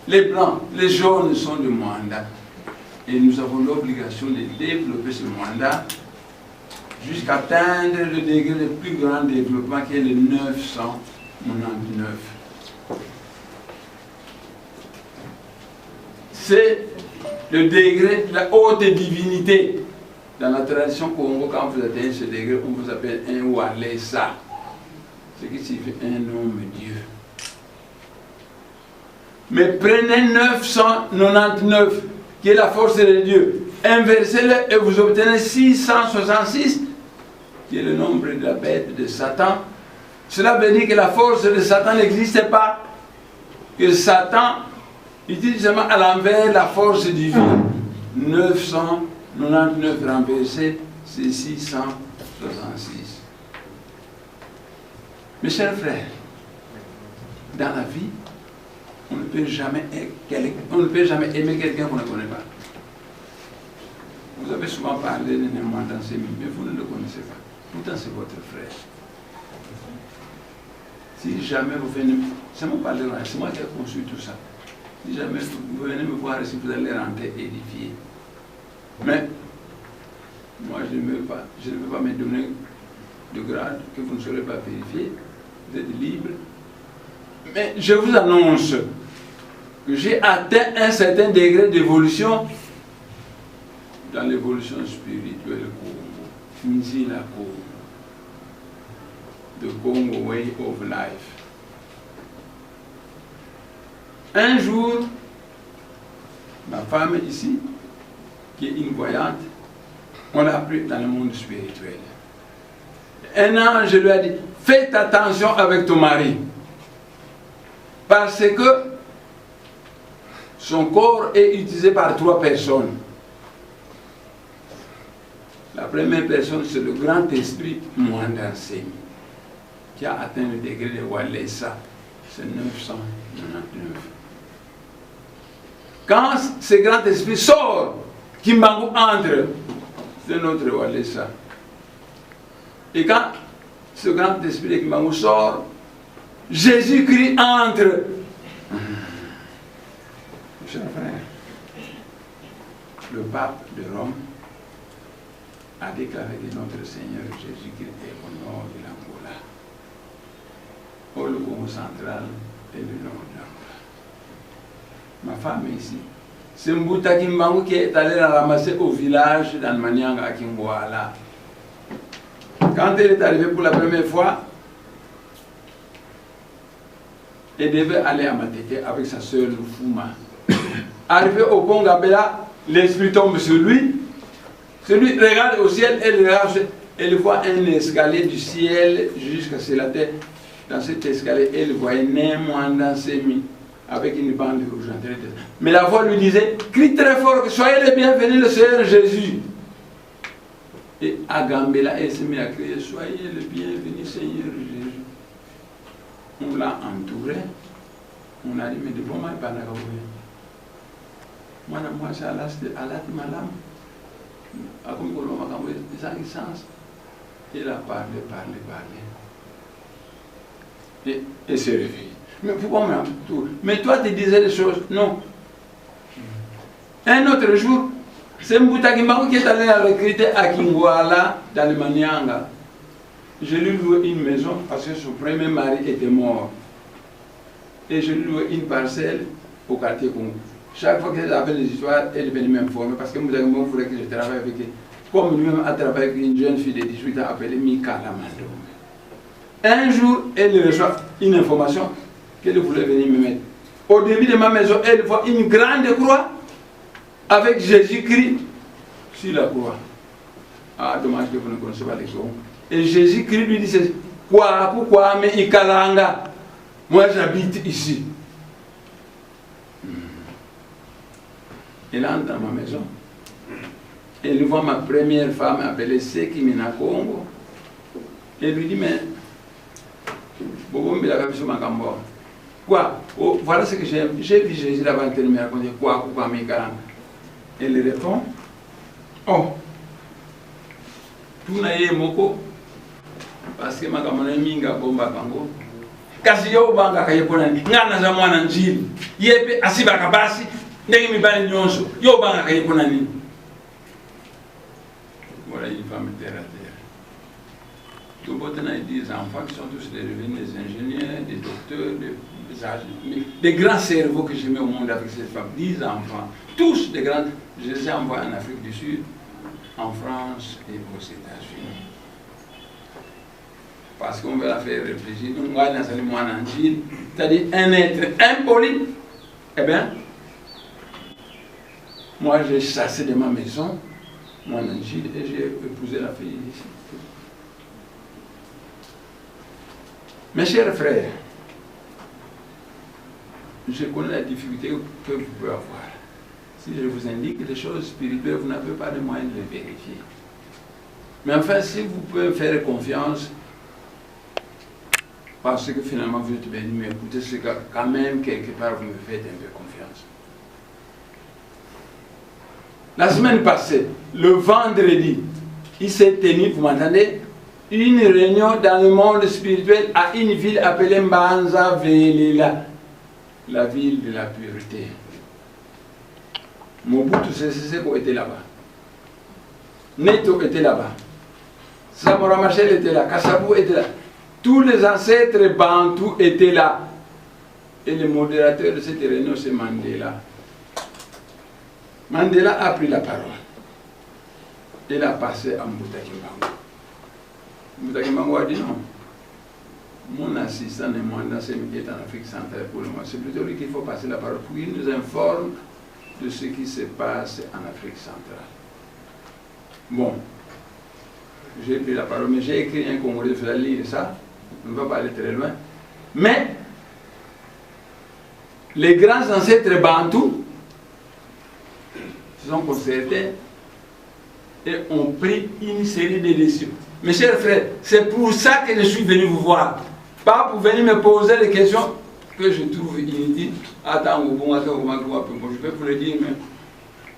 Les blancs, les jaunes sont du Mwanda. Et nous avons l'obligation de développer ce Mwanda jusqu'à atteindre le degré le plus grand développement qui est le 999. C'est le degré de la haute divinité. Dans la tradition Congo, quand vous atteignez ce degré, on vous appelle un Walesa, ce qui signifie un homme Dieu. Mais prenez 999, qui est la force de Dieu, inversez-le et vous obtenez 666, qui est le nombre de la bête de Satan. Cela veut dire que la force de Satan n'existe pas, que Satan utilise seulement à l'envers la force divine. 999 renversé, c'est 666. Mes chers frères, dans la vie, on ne peut jamais aimer quelqu'un qu'on ne connaît pas. Vous avez souvent parlé de Néman dans ces milieux, mais vous ne le connaissez pas. Pourtant, c'est votre frère. Si jamais vous venez, c'est moi parler, c'est moi qui ai conçu tout ça. Si jamais vous venez me voir ici, vous allez rentrer édifié. Mais, moi je ne veux pas me donner de grade que vous ne saurez pas vérifier. Vous êtes libre. Mais je vous annonce que j'ai atteint un certain degré d'évolution dans l'évolution spirituelle Congo. Nzila Congo. The Congo Way of Life. Un jour, ma femme ici, qui est une voyante, on l'a appris dans le monde spirituel. Un ange lui a dit, faites attention avec ton mari. Parce que son corps est utilisé par 3 personnes. La première personne, c'est le grand esprit Mwanda Nsemi, qui a atteint le degré de Walesa, c'est 999. Quand ce grand esprit sort, Kimbangu entre, c'est notre Walesa. Et quand ce grand esprit de Kimbangu sort, Jésus-Christ entre. Chers frères, le pape de Rome a déclaré que notre Seigneur Jésus-Christ est au nord de l'Angola. Au le Congo central et le nord de l'Angola. Ma femme est ici. C'est Mbouta Kimbangu qui est allé la ramasser au village d'Anmanianga à Kingwala. Quand elle est arrivée pour la première fois, elle devait aller à Mateke avec sa sœur Lufuma. Arrivé au Kongabela, l'esprit tombe sur lui. Celui regarde au ciel, elle voit un escalier du ciel jusqu'à la terre. Dans cet escalier, elle voyait Mwanda Nsemi avec une bande rouge. Mais la voix lui disait, crie très fort, soyez les bienvenus, le Seigneur Jésus. Et à Gambela, elle s'est mise à crier, soyez le bienvenu, Seigneur Jésus. On l'a entouré. On a dit, mais de bon mal, pas d'accord. Moi, c'est à l'âge de ma lame. À comme on m'a envoyé des sens. Il a parlé. Et s'est réveillé. Mais pourquoi on m'a entouré? Mais toi, tu disais des choses. Non. Un autre jour, c'est Mbouta Kimbangu qui est allé la recruter à Kingwala, dans le Manianga. Je lui loué une maison parce que son premier mari était mort. Et je lui loué une parcelle au quartier Congo. Chaque fois qu'elle avait des histoires, elle venait m'informer parce que Mbouta Kimbangu voulait que je travaille avec elle. Comme lui-même a travaillé avec une jeune fille de 18 ans appelée Mika Lamando. Un jour, elle reçoit une information qu'elle voulait venir me mettre. Au début de ma maison, elle voit une grande croix avec Jésus-Christ sur la croix. Ah, dommage que vous ne connaissez pas l'exemple. Et Jésus-Christ lui dit, quoi, pourquoi, mais Ikalanga, moi j'habite ici. Il entre dans ma maison. Et il voit ma première femme appelée Sekimina Congo. Et il lui dit, mais, quoi? Oh, voilà ce que j'aime. J'ai vu Jésus là-bas en train de me raconter quoi, pourquoi, mais Ikalanga. Et il répond, oh, tout n'a pas moko. Parce que ma camarade minga bomba bango. Kasi yo banga kayepona ngana za mwana njili. Yepe asiba kabasi ndenge mibali nyonso. Yo banga kayepona ni. Voilà une femme terre à terre. Tout Botana des enfants qui sont tous devenus des ingénieurs, des docteurs, des grands cerveaux que je mets au monde avec cette femme. 10 enfants, tous des grands. Je les ai envoyés en Afrique du Sud, en France et aux États-Unis. Parce qu'on veut la faire réfléchir. Donc, moi, dans c'est-à-dire un être impoli, eh bien, moi, j'ai chassé de ma maison, mon Angile, et j'ai épousé la fille ici. Mes chers frères, je connais la difficulté que vous pouvez avoir. Si je vous indique des choses spirituelles, vous n'avez pas de moyen de les vérifier. Mais enfin, si vous pouvez me faire confiance, parce que finalement vous êtes venu m'écouter, c'est que quand même quelque part vous me faites un peu confiance. La semaine passée, le vendredi, il s'est tenu, vous m'entendez, une réunion dans le monde spirituel à une ville appelée Mbanza Velela, la ville de la pureté. Mobutu Sese Seko était là-bas. Neto était là-bas. Samora Machel était là. Kassabou était là. Tous les ancêtres bantous étaient là. Et le modérateur de cette réunion, c'est Mandela. Mandela a pris la parole. Il a passé à Mbuta-Kimbangu. Mbuta-Kimbangu a dit non. Mon assistant et moi, c'est est en Afrique centrale pour le moment. C'est plutôt lui qu'il faut passer la parole pour qu'il nous informe de ce qui se passe en Afrique centrale. Bon, j'ai pris la parole, mais j'ai écrit un Congolais, je vais lire ça, on ne va pas aller très loin. Mais, les grands ancêtres bantous se sont concertés et ont pris une série de décisions. Mes chers frères, c'est pour ça que je suis venu vous voir. Pas pour venir me poser des questions que je trouve inutiles. Attends, je vais vous le dire, mais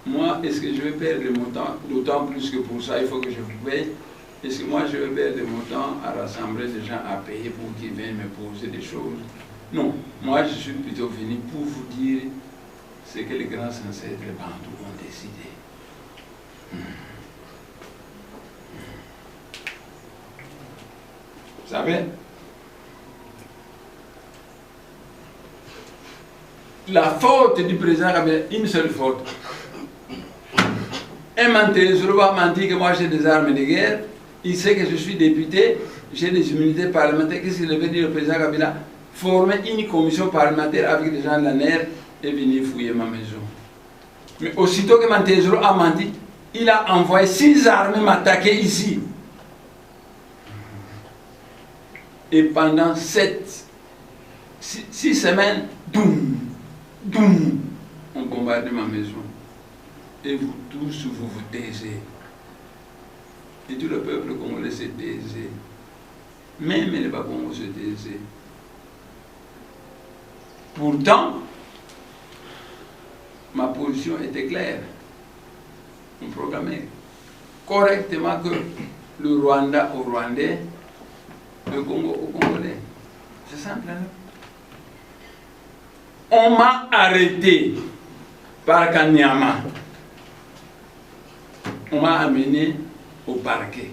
moi, est-ce que je vais perdre mon temps, d'autant plus que pour ça, il faut que je vous paye. Est-ce que moi, je vais perdre mon temps à rassembler des gens à payer pour qu'ils viennent me poser des choses? Non, moi, je suis plutôt venu pour vous dire ce que les grands ancêtres bantous ont décidé. Vous savez, la faute du président Kabila, une seule faute. Un menteur, je ne vais mentir que moi j'ai des armes de guerre, il sait que je suis député, j'ai des immunités parlementaires. Qu'est-ce qu'il veut dire le président Kabila? Former une commission parlementaire avec des gens de la NER et venir fouiller ma maison. Mais aussitôt que Mantezoro a menti, il a envoyé 6 armées m'attaquer ici. Et pendant 6 semaines, boum, boum, on bombarde ma maison. Et vous tous, vous vous taisez. Et tout le peuple congolais se taisait. Même les Babongos se taisaient. Pourtant, ma position était claire. On programmait correctement que le Rwanda au Rwandais, le Congo au Congolais. C'est simple, hein? On m'a arrêté par Kanyama. On m'a amené au parquet.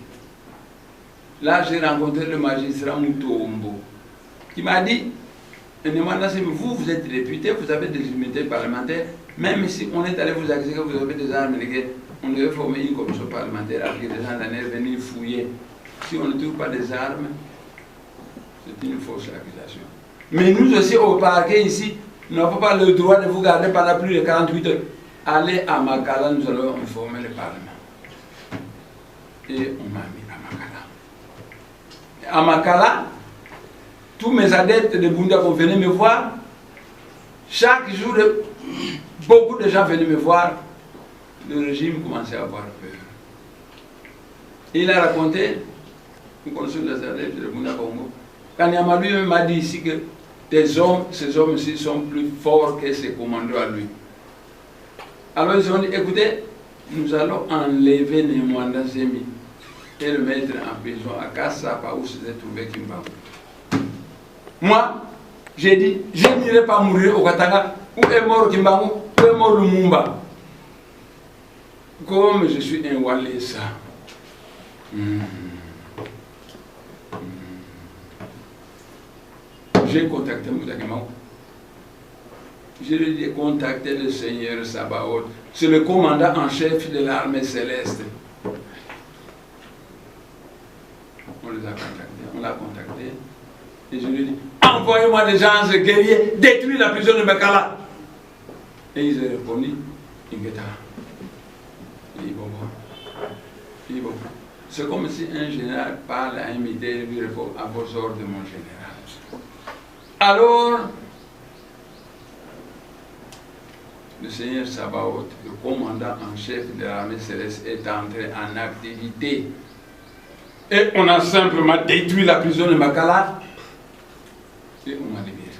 Là, j'ai rencontré le magistrat Moutombo qui m'a dit, vous êtes député, vous avez des immunités parlementaires, même si on est allé vous accuser que vous avez des armes de guerre, on devait former une commission parlementaire avec des gens d'année venir fouiller. Si on ne trouve pas des armes, c'est une fausse accusation. Mais nous aussi au parquet ici, nous n'avons pas le droit de vous garder pendant plus de 48 heures. Allez à Makala, nous allons informer le Parlement. Et on m'a mis à Makala. À Makala, tous mes adeptes de Bunda venaient me voir. Chaque jour, beaucoup de gens venaient me voir. Le régime commençait à avoir peur. Et il a raconté, nous connaissons les adeptes de Bunda Congo, Kanyama lui-même m'a dit ici que ces hommes-ci sont plus forts que ses commandos à lui. Alors ils ont dit, écoutez, nous allons enlever Nemwanda Zemi et le mettre en prison à Kassapa où s'était trouvé Kimbangu. Moi, j'ai dit, je n'irai pas mourir au Katanga, où est mort Kimbangu, où est mort Lumumba. Comme je suis un Walesa. J'ai contacté Moutakimaou. Je lui ai contacté le Seigneur Sabaoth. C'est le commandant en chef de l'armée céleste. On les a contactés, on l'a contacté. Et je lui ai dit, envoyez-moi des gens guerriers, détruisez la prison de Makala. Et ils ont répondu, Ingeta. Il dit, bon. C'est comme si un général parle à un militaire et lui répond, à vos ordres, mon général. Alors, le Seigneur Sabaoth, le commandant en chef de l'armée céleste, est entré en activité. Et on a simplement détruit la prison de Makala et on m'a libéré.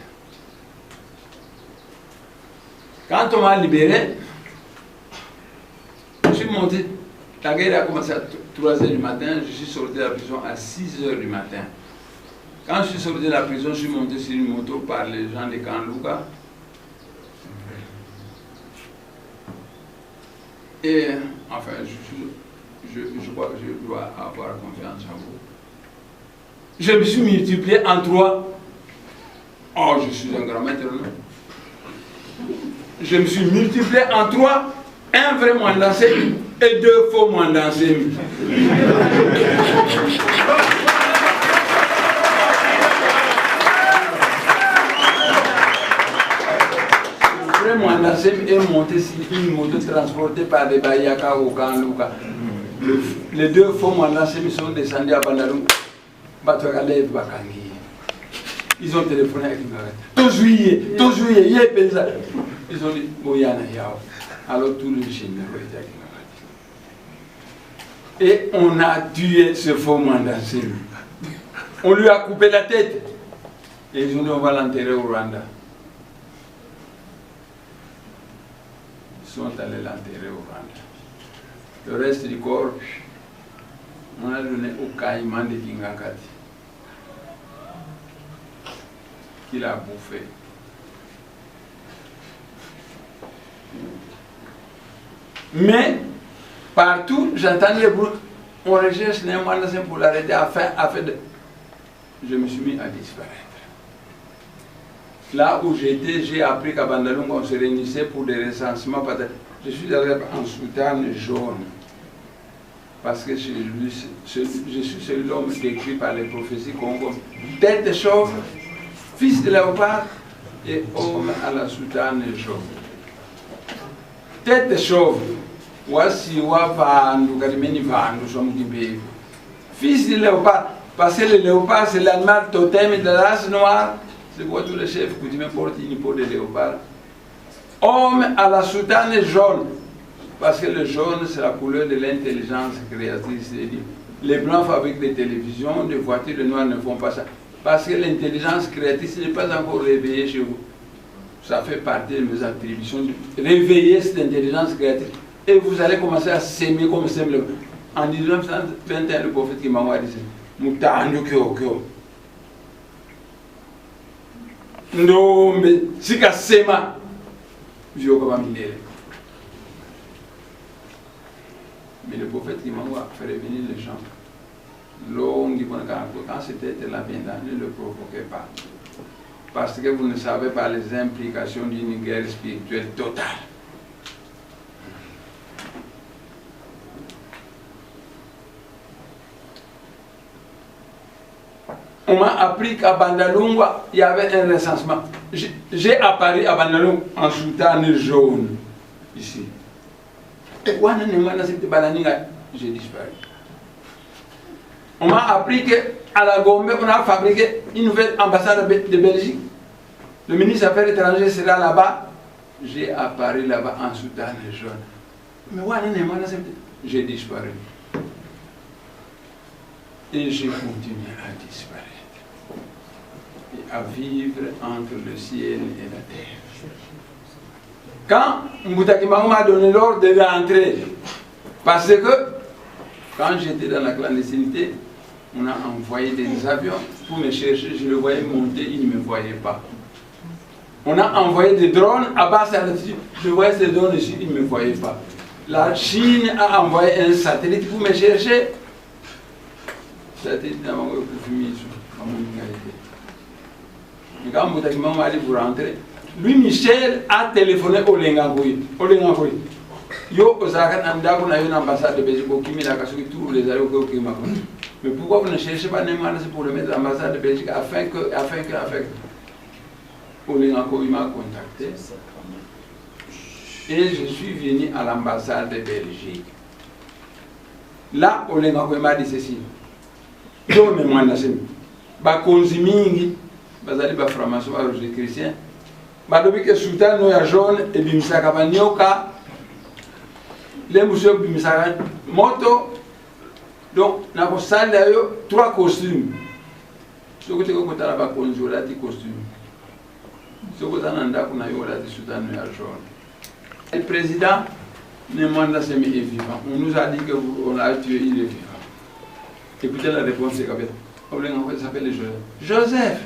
Quand on m'a libéré, je suis monté. La guerre a commencé à 3 h du matin, je suis sorti de la prison à 6 h du matin. Quand je suis sorti de la prison, je suis monté sur une moto par les gens de Kanlouka. Et enfin, je crois que je dois avoir confiance en vous. Je me suis multiplié en 3. Oh, je suis un grand maître. Je me suis multiplié en 3. Un vrai Mwandansé et 2 faux Mwandansé. Le vrai Mwandansé est monté sur une moto transportée par des Bayaka au Kanlouka. Les 2 faux Mwandansé sont descendus à Bandalou. Ils ont téléphoné avec une arrête. Tout juillet, ils ont dit, Boyana Yao. Alors tout le général était avec une arrête. Et on a tué ce faux Mwandansé. On lui a coupé la tête. Et ils ont dit, on va l'enterrer au Rwanda. Ils sont allés l'enterrer au Rwanda. Le reste du corps, on a donné au caïman de Kingakati. Qu'il a bouffé. Mais, partout, j'entends les bruits. On recherche les Mwandansé pour l'arrêter afin de... Je me suis mis à disparaître. Là où j'étais, j'ai appris qu'à Bandalung, on se réunissait pour des recensements. Je suis allé en soutane jaune. Parce que je suis celui-l'homme décrit par les prophéties Congo. Tête chauve, fils de léopard et homme à la soutane jaune. Tête chauve, voici fils de léopard, parce que le léopard c'est l'animal totem de la race noire. C'est quoi tous les chefs coutumiers portent une peau de léopard. Homme à la soutane jaune. Parce que le jaune, c'est la couleur de l'intelligence créatrice. Les blancs fabriquent des télévisions, des voitures, les noirs ne font pas ça. Parce que l'intelligence créatrice n'est pas encore réveillée chez vous. Ça fait partie de mes attributions. Réveiller cette intelligence créatrice. Et vous allez commencer à s'aimer comme s'aime le... En 1921, le prophète qui m'a dit, Moutandu Kyokyo. Non, mais si ka sema, je vais pas m'y. Mais le prophète qui m'a fait revenir les gens, quand c'était la viande, ne le provoquez pas. Parce que vous ne savez pas les implications d'une guerre spirituelle totale. On m'a appris qu'à Bandalungwa, il y avait un recensement. J'ai apparu à Bandalungwa en soutane jaune, ici. Et j'ai disparu. On m'a appris qu'à la Gombe, on a fabriqué une nouvelle ambassade de Belgique. Le ministre des Affaires étrangères sera là-bas. J'ai apparu là-bas en soutane jaune. Mais j'ai disparu. Et j'ai continué à disparaître. Et à vivre entre le ciel et la terre. Quand Moutakimang m'a donné l'ordre de rentrer, parce que quand j'étais dans la clandestinité, on a envoyé des avions pour me chercher, je le voyais monter, il ne me voyait pas. On a envoyé des drones à basse altitude, je voyais ces drones ici, il ne me voyait pas. La Chine a envoyé un satellite pour me chercher. Satellite dans mon mais quand Moutakimang m'a dit pour rentrer, lui, Michel, a téléphoné au Lengakoui. Yo, Osakan Andako n'a une ambassade de Belgique qui m'a dit tous les aéroports au Kima. Mais pourquoi vous ne cherchez pas Neymar pour le mettre à l'ambassade de Belgique afin que. Au Lengakoui m'a contacté. Et je suis venu à l'ambassade de Belgique. Là, au Lengakoui m'a dit ceci. Je me demande si. Ba konzimingi, bazali ba franc-maçon, ba chrétien. Depuis que Sultan Noya jaune et Bimisaka Banyoka, les monsieur Bimisaka moto, donc nous avons trois costumes. Ce que tu as là bas conjoint des costumes. Ce que tu as là qu'on a eu là de Sultan Noya jaune. Le président Nemanda Semi est vivant. On nous a dit qu'on l'a tué, il est vivant. Écoutez la réponse, c'est qu'il s'appelle Joseph.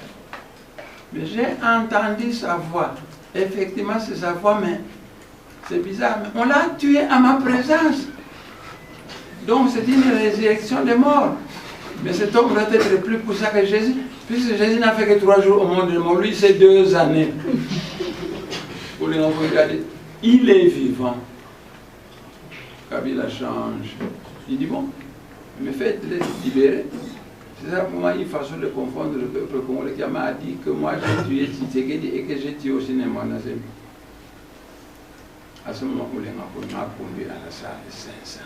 Mais j'ai entendu sa voix. Effectivement, c'est sa voix, mais c'est bizarre. Mais on l'a tué à ma présence. Donc, c'est une résurrection des morts. Mais cet homme doit être plus puissant que Jésus, puisque Jésus n'a fait que 3 jours au monde de mort. Lui, c'est 2 années. Pour les enfants, regardez. Il est vivant. Kabila change. Il dit bon, mais faites-les libérer. C'est ça pour moi une façon de confondre le peuple congolais qui m'a dit que moi j'ai tué Tshisekedi et que j'ai tué aussi Nemanda Semi. À ce moment où les m'a conduit à la salle de 500.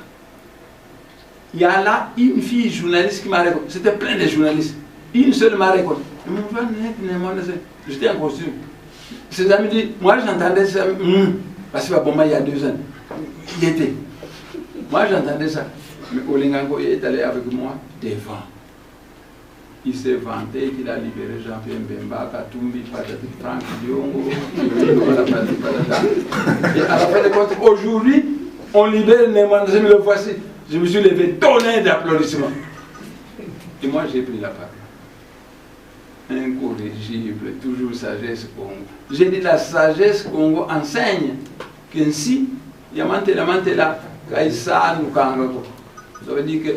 Il y a là une fille journaliste qui m'a reconnu. C'était plein de journalistes. Une seule m'a reconnu. J'étais en costume. Ses amis disent, moi j'entendais ça, parce que pour moi il y a 2 ans. Il était. Moi j'entendais ça. Mais Olengango est allé avec moi devant. Il s'est vanté qu'il a libéré Jean-Pierre Mbemba, Katumbi, Patati, Franck Diongo, et à la fin de compte, aujourd'hui, on libère Nemanda Semi, le voici. Je me suis levé, tonnerre d'applaudissements. Et moi, j'ai pris la parole. Incorrigible, toujours sagesse Congo. J'ai dit la sagesse Congo enseigne qu'ainsi, Yamantela, Kaïsa, Nukango. Ça veut dire que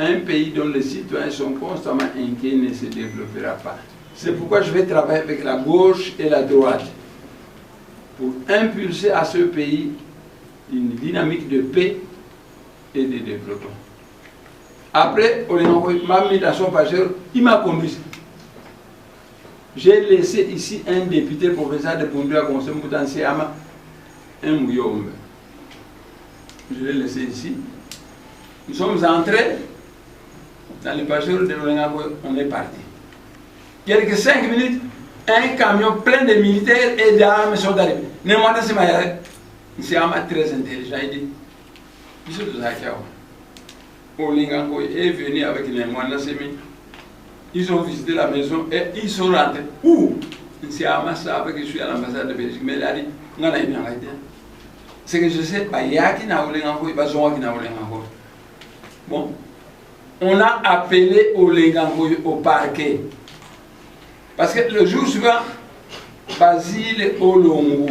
un pays dont les citoyens sont constamment inquiets ne se développera pas. C'est pourquoi je vais travailler avec la gauche et la droite pour impulser à ce pays une dynamique de paix et de développement. Après, on m'a mis dans son pageur, il m'a conduit. J'ai laissé ici un député provincial de Bundua, conseil Moutansi Ama, un Mouyombe. Je l'ai laissé ici. Nous sommes entrés dans le pageur de Lolengakoy, on est parti. Quelques 5 minutes, un camion plein de militaires et d'armes sont arrivés. Nemanda Semi, c'est Ama très intelligent, il dit, monsieur de Zakawa, Olengakoy est venu avec Nemanda Semi. Ils ont visité la maison et ils sont rentrés. Où? C'est Ama savait que je suis à l'ambassade de Belgique, mais il a dit, non, il n'a pas été. C'est que je sais, il y a qui n'a Olengakoy, il y a qui n'a Olengakoy. Bon. On a appelé Olengakoy au parquet. Parce que le jour suivant, Basile Olongo,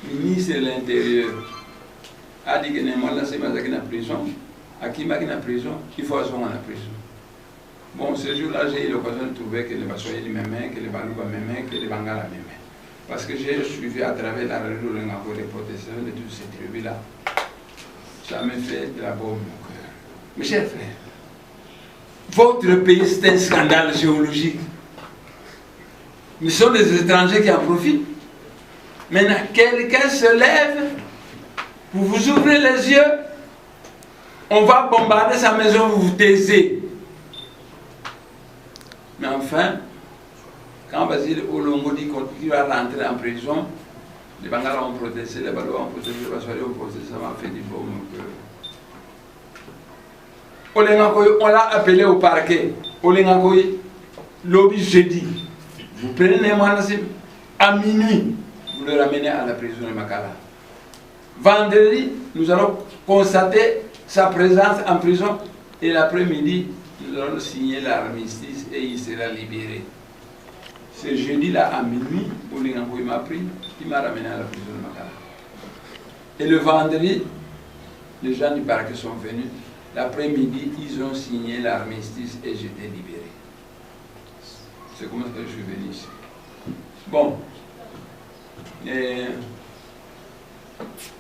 ministre de l'Intérieur, a dit que Nemanda Semi est en prison. Akima est en prison, il faut assurer la prison. Bon, ce jour-là, j'ai eu l'occasion de trouver que les Bassoyés les mêmes, que les Balouba mêmes, que les Bangala mêmes. Parce que j'ai suivi à travers la radio Olengakoy les protestations de toutes ces tribus-là. Ça me fait de la bombe au cœur. Mes chers frères, votre pays c'est un scandale géologique. Mais ce sont des étrangers qui en profitent. Maintenant, quelqu'un se lève pour vous ouvrir les yeux On va bombarder sa maison, vous vous taisez. Mais enfin, quand Basile Olongo dit qu'il va rentrer en prison, les Bangala ont protesté, les Balois ont protesté, les Bassois ont protesté, ça m'a fait du bon cœur. On l'a appelé au parquet. Olengakoy, lobby jeudi. Vous prenez les manassim à minuit, vous le ramenez à la prison de Makala. Vendredi, nous allons constater sa présence en prison et l'après-midi, nous allons signer l'armistice et il sera libéré. Ce jeudi-là, à minuit, Olengakoy m'a pris, il m'a ramené à la prison de Makala. Et le vendredi, les gens du parquet sont venus. L'après-midi, ils ont signé l'armistice et j'étais libéré. C'est comme ça que je suis venu ici. Bon. Et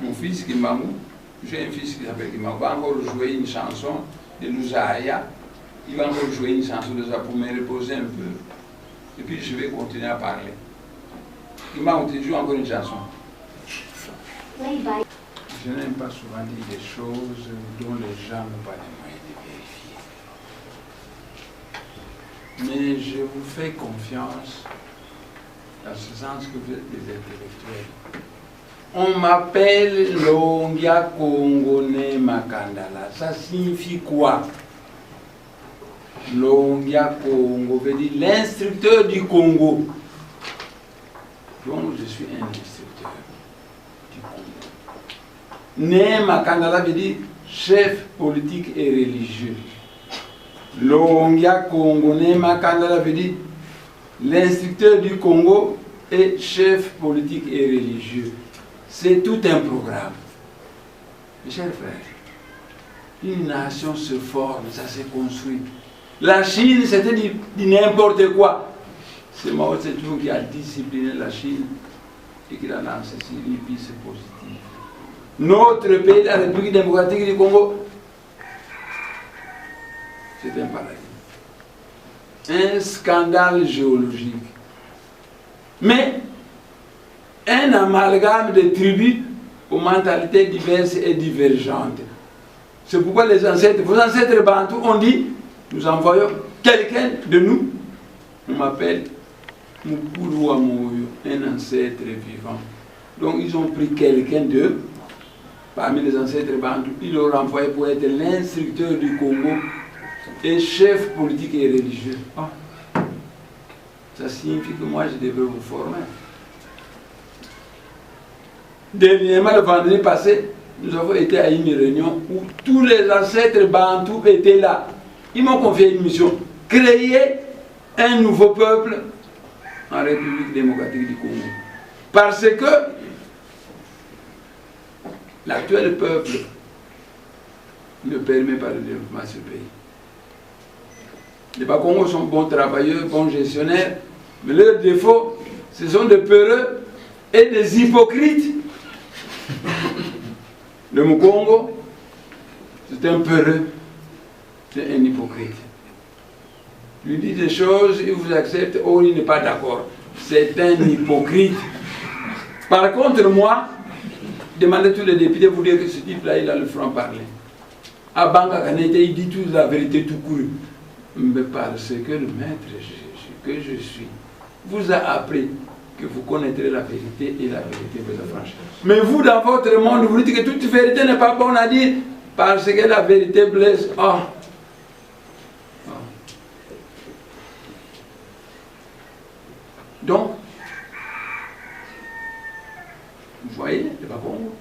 mon fils Kimamou, j'ai un fils qui s'appelle Kimamou, va encore jouer une chanson de Louzaïa. Il va encore jouer une chanson de ça pour me reposer un peu. Et puis je vais continuer à parler. Kimamou, tu joues encore une chanson. Oui, bye. Je n'aime pas souvent dire des choses dont les gens n'ont pas les moyens de vérifier. Mais je vous fais confiance dans ce sens que vous êtes des intellectuels. On m'appelle Longia Kongone Makandala. Ça signifie quoi? Longia Congo veut dire l'instructeur du Congo. Donc je suis un instructeur du Congo. Né Makandala veut dire chef politique et religieux. Longia Congo Né Makandala veut dire l'instructeur du Congo et chef politique et religieux. C'est tout un programme. Mes chers frères, une nation se forme, ça se construit. La Chine, c'était du n'importe quoi. C'est Mao Tse-tung qui a discipliné la Chine et qui l'a lancé sur une piste positive. Notre pays, la République démocratique du Congo, c'est un paradis. Un scandale géologique. Mais un amalgame de tribus aux mentalités diverses et divergentes. C'est pourquoi les ancêtres, vos ancêtres bantous ont dit, nous envoyons quelqu'un de nous, on m'appelle Mukuru Amoyo, un ancêtre vivant. Donc ils ont pris quelqu'un d'eux, parmi les ancêtres bantous, ils l'ont envoyé pour être l'instructeur du Congo et chef politique et religieux. Oh. Ça signifie que moi je devrais vous former. Dernièrement, le vendredi passé, nous avons été à une réunion où tous les ancêtres bantous étaient là. Ils m'ont confié une mission, créer un nouveau peuple en République démocratique du Congo. Parce que l'actuel peuple ne permet pas le développement de ce pays. Les Bakongos sont bons travailleurs, bons gestionnaires, mais leurs défauts, ce sont des peureux et des hypocrites. Le Mukongo, c'est un peureux, c'est un hypocrite. Il lui dit des choses, il vous accepte, oh, il n'est pas d'accord. C'est un hypocrite. Par contre, moi, demandez à tous les députés, vous dire que ce type-là, il a le franc parler. À Banga Kanete, il dit toute la vérité tout court. Mais parce que le maître que je suis vous a appris que vous connaîtrez la vérité et la vérité vous affranchira. Mais vous, dans votre monde, vous dites que toute vérité n'est pas bonne à dire parce que la vérité blesse. Oh. Oh. Donc, vous voyez, c'est pas bon.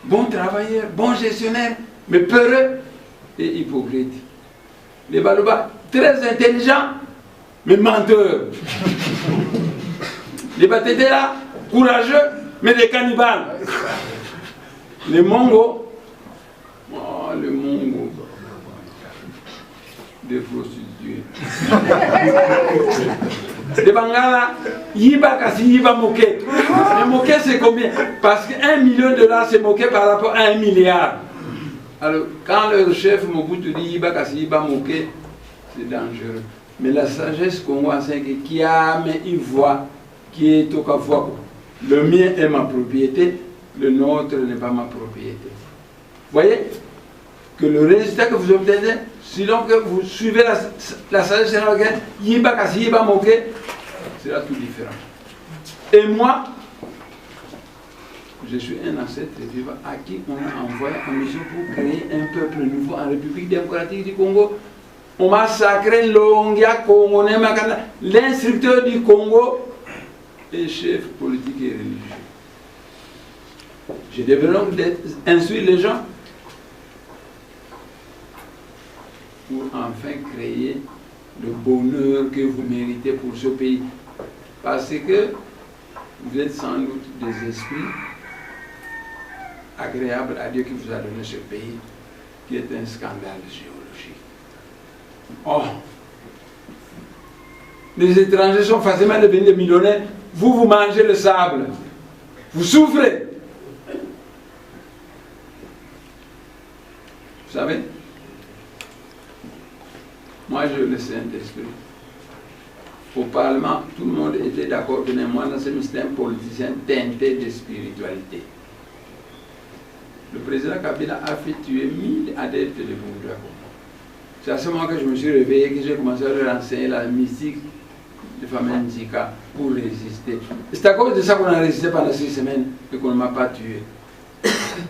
Bon travailleur, bon gestionnaire, mais peureux et hypocrite. Les Baluba, très intelligents, mais menteurs. Les Batédéla, courageux, mais des cannibales. Les Mongos, oh, les Mongos, des prostituées. Les Bangala, Yiba Kassi, Yiba Moké. Les Moké, c'est combien? Parce que $1 million, c'est moqué par rapport à 1 milliard. Alors, quand le chef Mobutu dit Yiba Kassi, Yiba Moké, c'est dangereux. Mais la sagesse congolaise, c'est que qui a, mais il voit, qui est au Kafouako. Le mien est ma propriété, le nôtre n'est pas ma propriété. Vous voyez? que le résultat que vous obtenez, sinon que vous suivez la sagesse générale, Yiba Kasi Yiba Moke, sera tout différent. Et moi, je suis un ancêtre vivant à qui on a envoyé en mission pour créer un peuple nouveau en République démocratique du Congo. On m'a sacré Longia Congolais, l'instructeur du Congo et chef politique et religieux. Je devrais donc instruire les gens pour enfin créer le bonheur que vous méritez pour ce pays. Parce que vous êtes sans doute des esprits agréables à Dieu qui vous a donné ce pays, qui est un scandale géologique. Oh! Les étrangers sont facilement devenus des millionnaires. Vous mangez le sable. Vous souffrez. Vous savez? Moi, j'ai le Saint-Esprit. Au Parlement, tout le monde était d'accord que moi, dans ce système politicien teinté de spiritualité. Le président Kabila a fait tuer 1000 adeptes de Bundu. C'est à ce moment que je me suis réveillé, que j'ai commencé à leur enseigner la mystique de Famille Nzika pour résister. C'est à cause de ça qu'on a résisté pendant 6 semaines et qu'on ne m'a pas tué.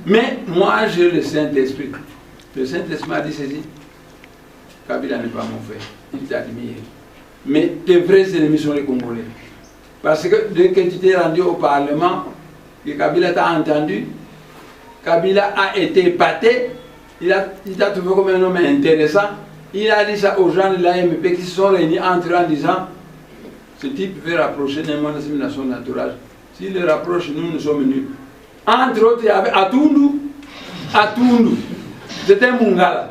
Mais moi, j'ai le Saint-Esprit. Le Saint-Esprit m'a dit ceci. Kabila n'est pas mon frère, il t'admire. Mais tes vrais ennemis sont les Congolais. Parce que dès que tu t'es rendu au Parlement, que Kabila t'a entendu, Kabila a été épaté, il t'a trouvé comme un homme intéressant. Il a dit ça aux gens de l'AMP qui se sont réunis entre eux en disant ce type veut rapprocher n'importe de son entourage. S'il le rapproche, nous sommes nuls. Entre autres, il y avait Atundu. C'était Mungala.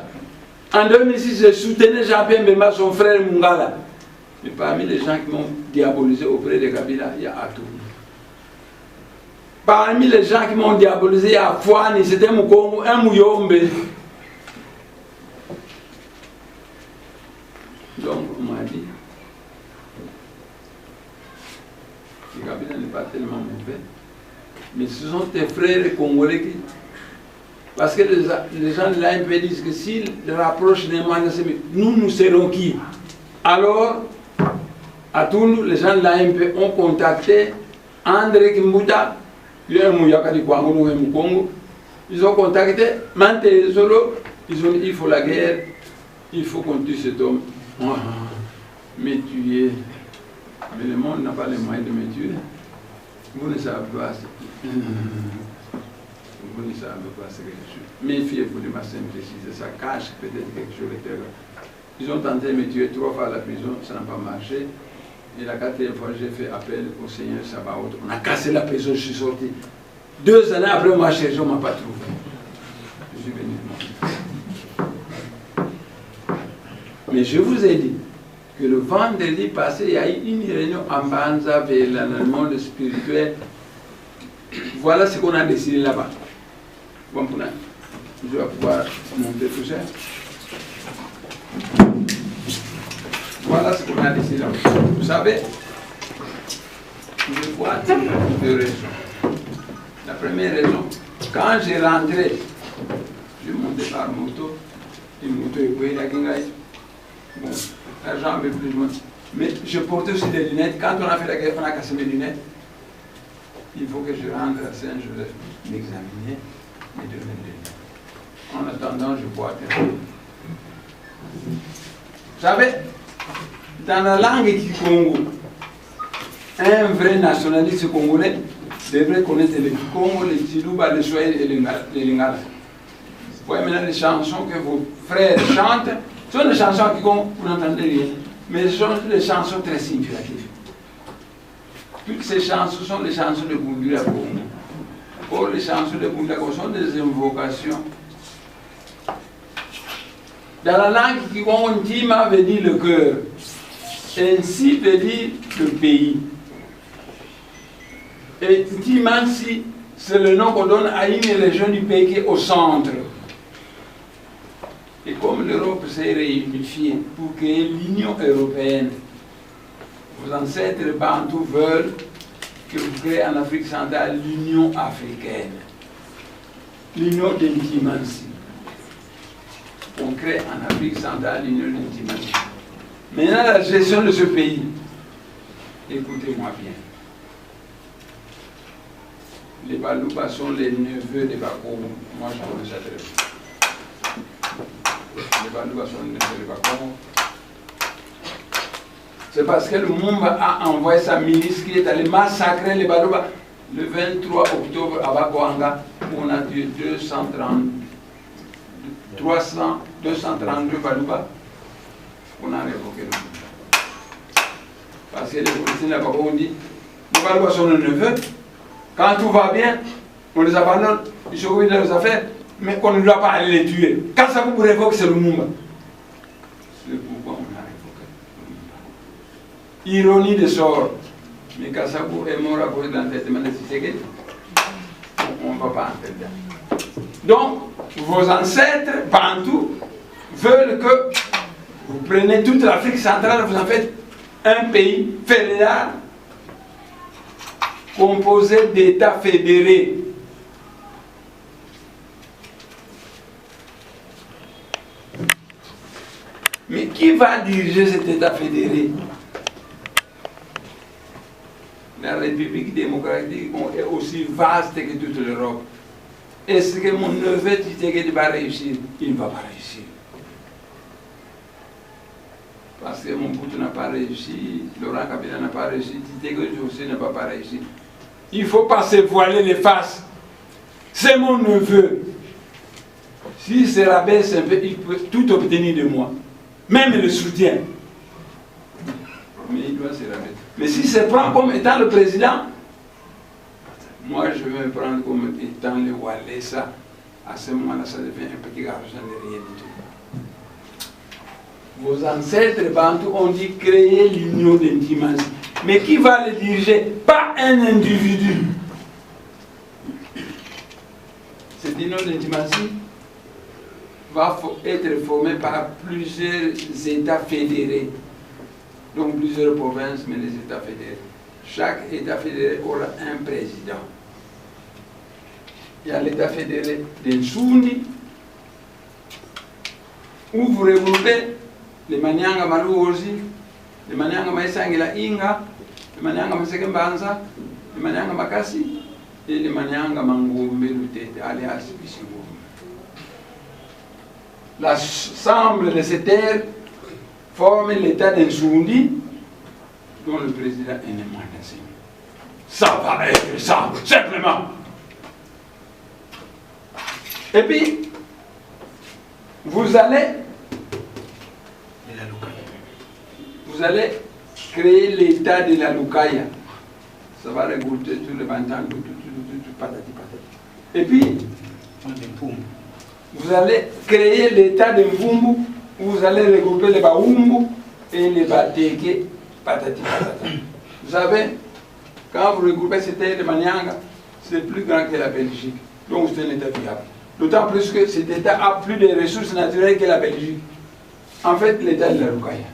En 2006, je soutenais Jean-Pierre Mbemba, son frère Mungala. Mais parmi les gens qui m'ont diabolisé auprès de Kabila, il y a Atundu. Parmi les gens qui m'ont diabolisé, il y a Fouani, c'était Mukongo, un Mouyombe. Donc, on m'a dit que Kabila n'est pas tellement mauvais. Mais ce sont tes frères congolais qui... Parce que les gens de l'AMP disent que s'ils rapprochent des nous serons qui? Alors, à tous les gens de l'AMP ont contacté André Kimbuta, ils ont contacté Mante Zolo, ils ont dit il faut la guerre, il faut qu'on tue cet homme. Me tuer. Mais le monde n'a pas les moyens de me tuer. Vous ne savez pas. Vous ne savez pas ce que je suis. Méfiez-vous de ma simplicité, ça cache peut-être quelque chose de terrible. Ils ont tenté de me tuer 3 fois à la prison, ça n'a pas marché. Et la 4e fois, j'ai fait appel au Seigneur Sabaoth. On a cassé la prison, je suis sorti. 2 années après, on m'a cherché, on ne m'a pas trouvé. Je suis venu. Mais je vous ai dit que le vendredi passé, il y a eu une réunion en Banza vers le monde spirituel. Voilà ce qu'on a décidé là-bas. Bon, je vais pouvoir monter tout ça. Voilà ce qu'on a décidé là-bas. Vous savez, je vois 2 raisons. La première raison, quand j'ai rentré, je montais par moto, une moto est payée à Kingaï. Bon, l'argent un peu plus loin. Mais je portais aussi des lunettes. Quand on a fait la guerre, on a cassé mes lunettes. Il faut que je rentre à Saint-Joseph, m'examiner et donner des lunettes. En attendant, je bois terminer. Vous savez, dans la langue Kikongo, un vrai nationaliste congolais devrait connaître le Kikongo, le Tilouba, le Swahili et le Lingala. Vous voyez maintenant les chansons que vos frères chantent. Ce sont des chansons qui vous n'entendez rien, mais ce sont des chansons très significatives. Toutes ces chansons sont les chansons de Bundula Congo. Or, les chansons de Bundula Congo sont des invocations. Dans la langue qui Tima veut dire le cœur, ainsi veut dire le pays. Et Timansi, c'est le nom qu'on donne à une région du pays qui est au centre. Et comme l'Europe s'est réunifiée pour créer l'Union européenne, vos ancêtres bantous veulent que vous créez en Afrique centrale l'Union africaine, l'Union d'Intimancy. on crée en Afrique centrale l'union d'Intimatie. Maintenant, la gestion de ce pays, écoutez-moi bien. Les Balouba sont les neveux des Bakou. Moi, je connais ça très bien. Les Balouba sont les neveux des Bakou. C'est parce que le Mumba a envoyé sa milice qui est allée massacrer les Balouba. Le 23 octobre à Bakoanga, on a tué 232 Balouba. On a révoqué le Mumba. Parce que les policiers là-bas ont dit, les Balouba sont nos neveux. Quand tout va bien, on les abandonne, ils s'occupent de leurs affaires, mais on ne doit pas aller les tuer. Quand ça vous révoque, c'est le Mumba. C'est pourquoi on a révoqué le Mumba. Ironie de sort. Mais Kassabou est mort à cause de l'entêtement de Tshisekedi. On ne va pas entrer dedans. Donc, vos ancêtres, Bantous, veulent que vous preniez toute l'Afrique centrale, vous en faites un pays fédéral composé d'États fédérés. Mais qui va diriger cet État fédéré? La République démocratique est aussi vaste que toute l'Europe. Est-ce que mon neveu Tshisekedi va réussir? Il ne va pas réussir. Parce que mon Mobutu n'a pas réussi, Laurent Kabila n'a pas réussi, Tshisekedi aussi n'a pas réussi. Il ne faut pas se voiler les faces. C'est mon neveu. S'il se rabaisse un peu, il peut tout obtenir de moi. Même le soutien. Mais il doit se rabaisser. Mais s'il se prend comme étant le président, moi je vais me prendre comme étant le Walesa. À ce moment-là, ça devient un petit garçon de rien du tout. Vos ancêtres Bantous ont dit créer l'union d'Intimatie. Mais qui va le diriger? Pas un individu. Cette union d'Intimatie va être formée par plusieurs États fédérés. Donc plusieurs provinces, mais les États fédérés. Chaque État fédéré aura un président. Il y a l'État fédéré d'Ensoundi, où vous regroupez les Manyanga Malouosi, les Manyanga Maïsangila Inga, les Manyanga Masekembanza, les Manyanga Makasi et les Manyanga Mangombe Lutete, alias Bisingo. L'ensemble de ces terres forme l'État d'Ensoundi, dont le président est Némoanassé. Ça va être ça, simplement. Et puis, vous allez créer l'État de la Lukaya. Ça va regrouper tous les bantans, tout patati patati. Et puis, vous allez créer l'État de Mvumbu, où vous allez regrouper les Baoumbu et les Bateke, patati patata. Vous savez, quand vous regroupez cet État de Manyanga, c'est plus grand que la Belgique. Donc c'est un État viable. D'autant plus que cet État a plus de ressources naturelles que la Belgique. En fait, l'État de la Lukaya.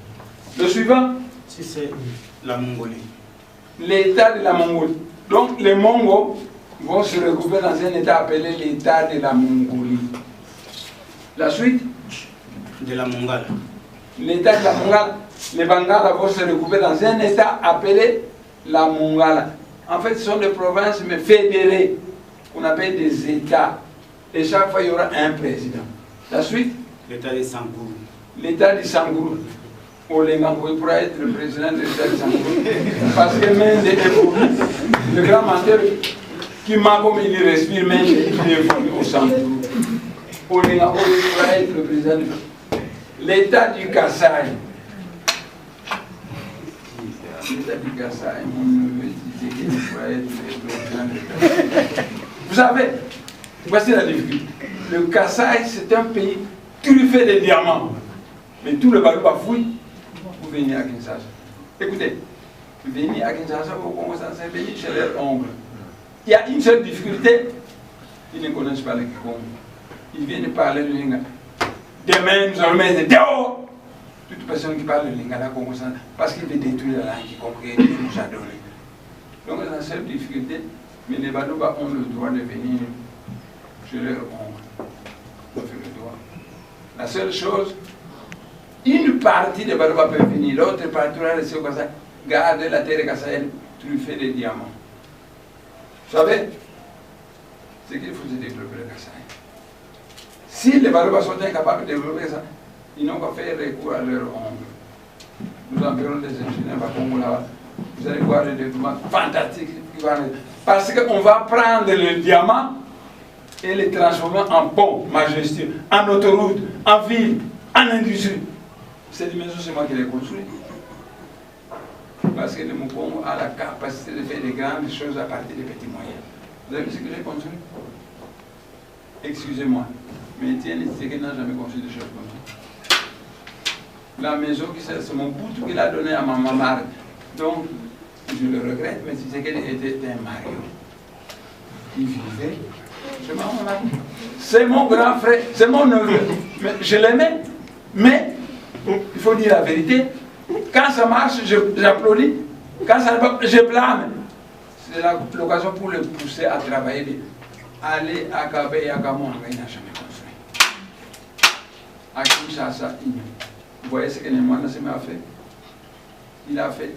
Le suivant? Si c'est la Mongolie. L'État de la Mongolie. Donc les Mongols vont se regrouper dans un État appelé l'État de la Mongolie. La suite? De la Mongala. L'État de la Mongala. Les Bangala vont se regrouper dans un État appelé la Mongala. En fait, ce sont des provinces mais fédérées, qu'on appelle des États. Et chaque fois, il y aura un président. La suite? L'État de Sangourou. L'État de Sangourou. Olengangoui pourra être le président de l'État de Sangourou. Parce que même le grand menteur qui m'a comme il respire, même il est au Sangourou. Olengangoui pourra être le président de l'État du Kasaï. L'État du Kasaï, mon neveu Tshisekedi pourra être le président de l'État. Vous savez, voici la difficulté. Le Kasaï, c'est un pays truffé de diamants. Mais tout le Balouba fouille. Vous venez à Kinshasa. Écoutez, venez à Kinshasa, vous commencez à venir chez leur oncle. Il y a une seule difficulté, ils ne connaissent pas le Kikongo. Ils viennent parler le Lingala. Demain, nous allons mettre dehors toute personne qui parle le Lingala Congo, parce qu'il veut détruire la langue qu'il nous a donnée. Donc, c'est la seule difficulté, mais les Balouba ont le droit de venir chez leur oncle. On fait le droit. La seule chose, une partie de Baluba peut venir, l'autre partie va rester au Kassai, garder la terre Kassai, truffer des diamants. Vous savez, c'est qu'il faut se développer le Kassai. Si les Baluba sont incapables de développer ça, ils n'ont pas fait recours à leur ombre. Nous enverrons des ingénieurs à Congo là-bas. Vous allez voir le développement fantastique. Parce qu'on va prendre le diamant et le transformer en pont majestueux, en autoroute, en ville, en industrie. Cette maison, c'est moi qui l'ai construite. Parce que le Mukongo a la capacité de faire de grandes choses à partir des petits moyens. Vous avez vu ce que j'ai construit? Excusez-moi, mais Étienne Tshisekedi n'a jamais construit des choses comme ça. La maison, c'est mon bout qu'il a donné à ma maman. Donc, je le regrette, mais Tshisekedi était un Mario. Il vivait chez ma maman. C'est mon grand frère, c'est mon neveu. Mais je l'aimais, mais il faut dire la vérité. Quand ça marche, j'applaudis. Quand ça ne va pas, je blâme. C'est l'occasion pour le pousser à travailler. Aller à Kabé et à Kamon, il n'a jamais construit. À Kinshasa, vous voyez ce que Némanda a fait? Il a fait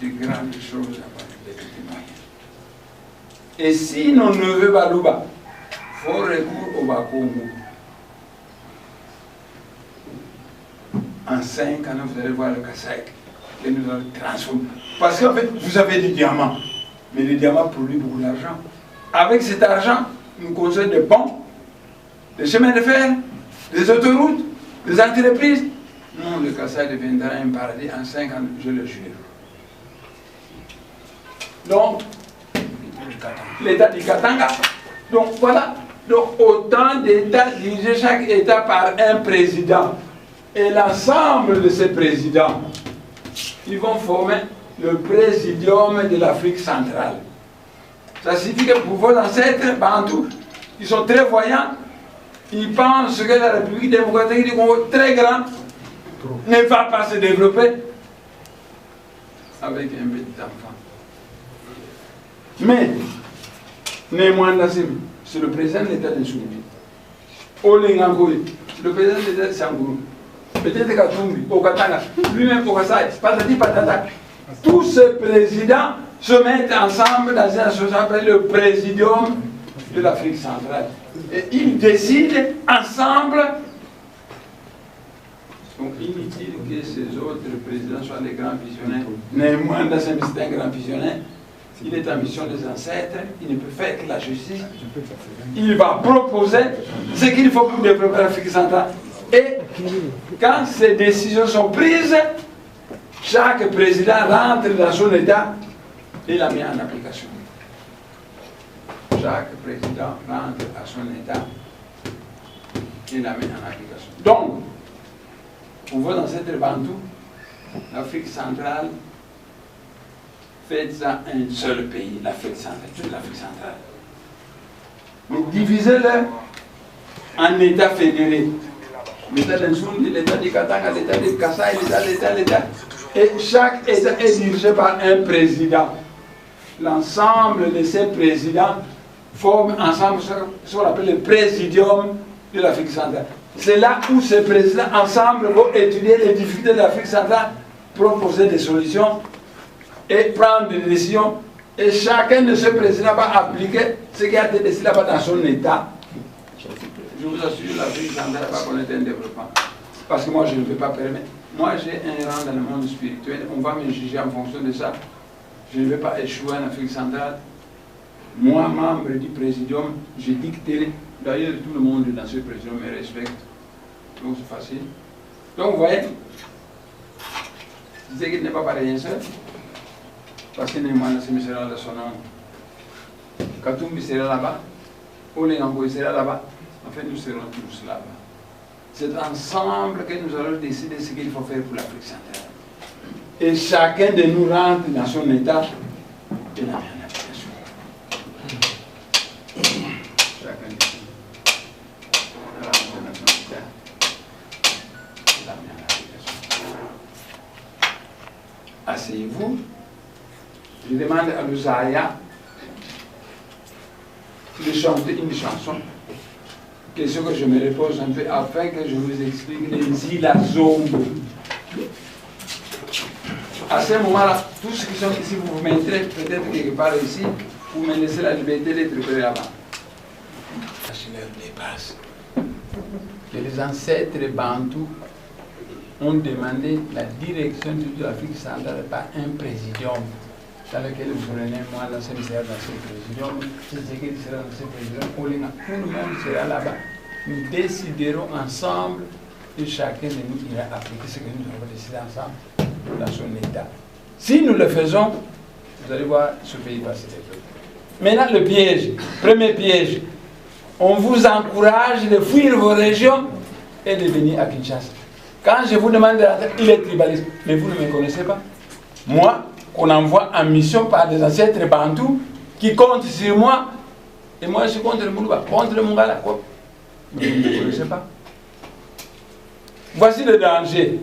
de grandes choses à partir des petits moyens. Et si nos neveux Baluba font recours au Bakongo, en 5 ans, vous allez voir le Kassai que nous allons transformer. Parce qu'en fait, vous avez des diamants, mais les diamants produisent beaucoup d'argent. Avec cet argent, nous construisons des ponts, des chemins de fer, des autoroutes, des entreprises. Non, le Kassai deviendra un paradis en 5 ans, je le jure. Donc, l'État du Katanga. Donc voilà. Donc autant d'États dirigés chaque État par un président. Et l'ensemble de ces présidents, ils vont former le présidium de l'Afrique centrale. Ça signifie que pour vos ancêtres, Bantou, ils sont très voyants, ils pensent que la République démocratique du Congo, très grande, ne va pas se développer avec un petit enfant. Mais, Némanda, c'est le président de l'État de Nsoubi. Olengangoy, c'est le président de l'État de Sangourou. Peut-être Katumbi, Okatanga, lui-même Okasaï, patati patata. Tous ces présidents se mettent ensemble dans une association qui s'appelle le Présidium de l'Afrique centrale. Et ils décident ensemble. Donc inutile que ces autres présidents soient des grands visionnaires. Némanda, c'est un grand visionnaire. Il est en mission des ancêtres, il ne peut faire que la justice. Il va proposer ce qu'il faut pour développer l'Afrique centrale. Et quand ces décisions sont prises, chaque président rentre dans son État et la met en application. Chaque président rentre à son État et la met en application. Donc, pour vos ancêtres bantous, l'Afrique centrale, faites ça un seul pays, l'Afrique centrale, toute l'Afrique centrale. Donc divisez-le en États fédérés. L'État d'Nsoubi, l'État du Katanga, l'État du Kassai, l'État. Et chaque État est dirigé par un président. L'ensemble de ces présidents forment ensemble ce qu'on appelle le présidium de l'Afrique centrale. C'est là où ces présidents ensemble vont étudier les difficultés de l'Afrique centrale, proposer des solutions et prendre des décisions. Et chacun de ces présidents va appliquer ce qui a été décidé là-bas dans son État. Je vous assure, l'Afrique centrale va connaître un développement. Parce que moi, je ne peux pas permettre. Moi, j'ai un rang dans le monde spirituel. On va me juger en fonction de ça. Je ne vais pas échouer en Afrique centrale. Moi, membre du présidium, je dicterai. D'ailleurs, tout le monde dans ce présidium me respecte. Donc, c'est facile. Donc, vous voyez, je sais qu'il n'est pas pareil seul. Parce que Némanda sera de son nom. Katumbi sera là-bas. Olengangoy sera là-bas. En fait, nous serons tous là-bas. C'est ensemble que nous allons décider ce qu'il faut faire pour l'Afrique centrale. Et chacun de nous rentre dans son État et la met en application. Chacun de nous rentre dans son État et la met en application. Asseyez-vous. Je demande à Luzaya de chanter une chanson. question que je me repose un peu afin que je vous explique les îles Azombo. À ce moment-là, tous ceux qui sont ici, vous vous mettrez peut-être quelque part ici, vous me laissez la liberté d'être prêt là-bas. La chaleur dépasse. Que les ancêtres bantous ont demandé la direction de l'Afrique centrale par un présidium dans lequel vous prenez moi dans ce ministère, dans ce présidium, c'est ce qui sera dans ce présidium, tout le monde sera là-bas. Nous déciderons ensemble et chacun de nous ira appliquer ce que nous avons décidé ensemble dans son état. Si nous le faisons, vous allez voir ce pays passer des trucs. Maintenant, le piège, premier piège, on vous encourage de fuir vos régions et de venir à Kinshasa. Quand je vous demande de rentrer, il est tribaliste. Mais vous ne me connaissez pas. Moi, qu'on envoie en mission par des ancêtres bantous qui comptent sur moi, et moi je suis contre le Moulouba, contre le Mungala. Mais vous ne me connaissez pas. Voici le danger.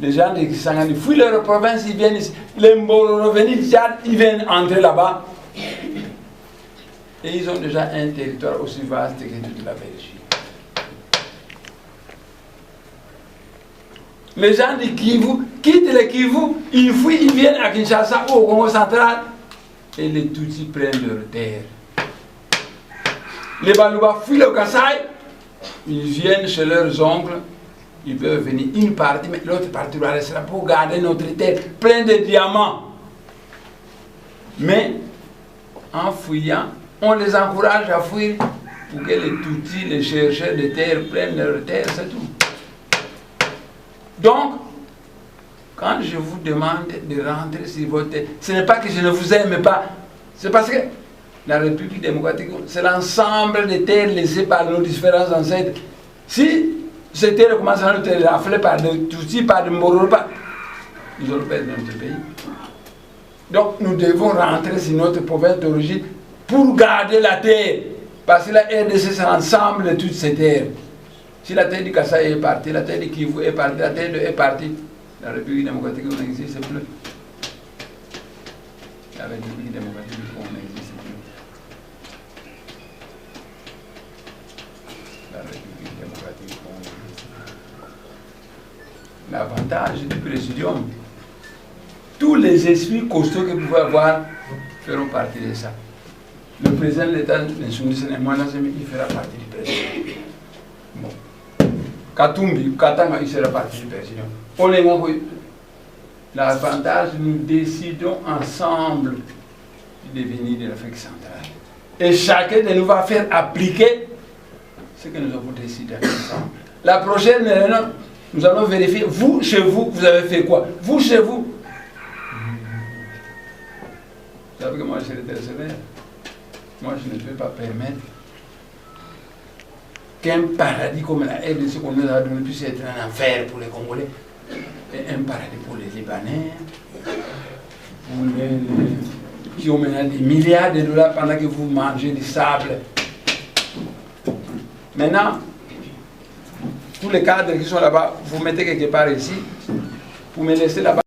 Les gens de Kisangani fuient leur province, ils viennent ici. Les Mboro revenus du Tchad, ils viennent entrer là-bas. Et ils ont déjà un territoire aussi vaste que toute la Belgique. Les gens du Kivu quittent le Kivu, ils fuient, ils viennent à Kinshasa ou au Congo central et les Tutsis prennent leur terre. Les Baluba fuient le Kasaï, ils viennent chez leurs oncles, ils peuvent venir une partie, mais l'autre partie restera pour garder notre terre pleine de diamants. Mais en fuyant, on les encourage à fuir pour que les Tutsis, les chercheurs de terre prennent leur terre, c'est tout. Donc, quand je vous demande de rentrer sur votre terre, ce n'est pas que je ne vous aime pas, c'est parce que la République démocratique, c'est l'ensemble des terres laissées par nos différents ancêtres. Si ces terres commencent à être raflées par des Tutsis, par des Mboro, nous allons perdre notre pays. Donc, nous devons rentrer sur notre province d'origine pour garder la terre. Parce que la RDC, c'est l'ensemble de toutes ces terres. Si la terre du Kasaï est partie, la terre du Kivu est partie, la terre de est partie, la République démocratique n'existe plus. La République démocratique n'existe plus. La République démocratique n'existe plus. L'avantage du présidium, tous les esprits costauds que vous pouvez avoir feront partie de ça. Le président de l'État, il fera partie du président. Bon. Katumbi, Katanga, il sera partie du président. L'avantage, nous décidons ensemble du devenir de l'Afrique centrale. Et chacun de nous va faire appliquer ce que nous avons décidé ensemble. La prochaine réunion, nous allons vérifier, vous, chez vous, vous avez fait quoi? Vous, chez vous. Vous savez que moi, je serai très sévère. Moi, je ne peux pas permettre qu'un paradis comme la RDC qu'on nous a donné puisse être un enfer pour les Congolais, et un paradis pour les Libanais, pour les qui ont maintenant des milliards de dollars pendant que vous mangez du sable. Maintenant, tous les cadres qui sont là-bas, vous mettez quelque part ici, vous me laissez là-bas.